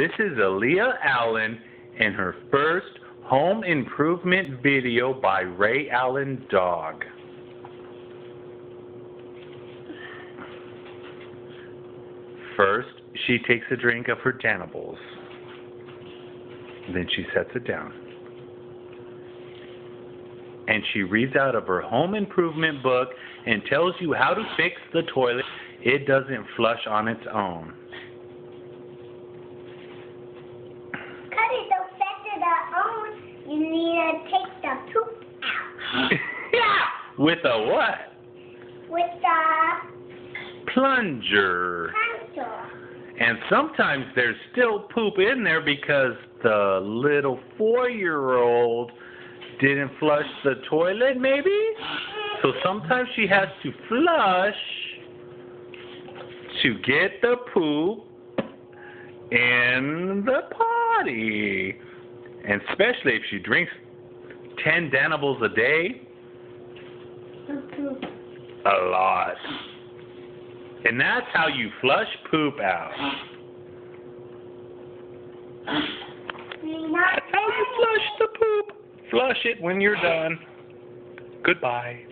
This is Aaliyah Allen and her first home improvement video by Ray Allen Dog. First, she takes a drink of her Danables. Then she sets it down. And she reads out of her home improvement book and tells you how to fix the toilet. It doesn't flush on its own. Because it don't flush on its own, you need to take the poop out. Yeah! With a what? With the plunger. plunger. And sometimes there's still poop in there because the little 4-year-old didn't flush the toilet, maybe? So sometimes she has to flush to get the poop in the potty. And especially if she drinks 10 Danables a day. A lot. And that's how you flush poop out. That's how you flush the poop. Flush it when you're done. Goodbye.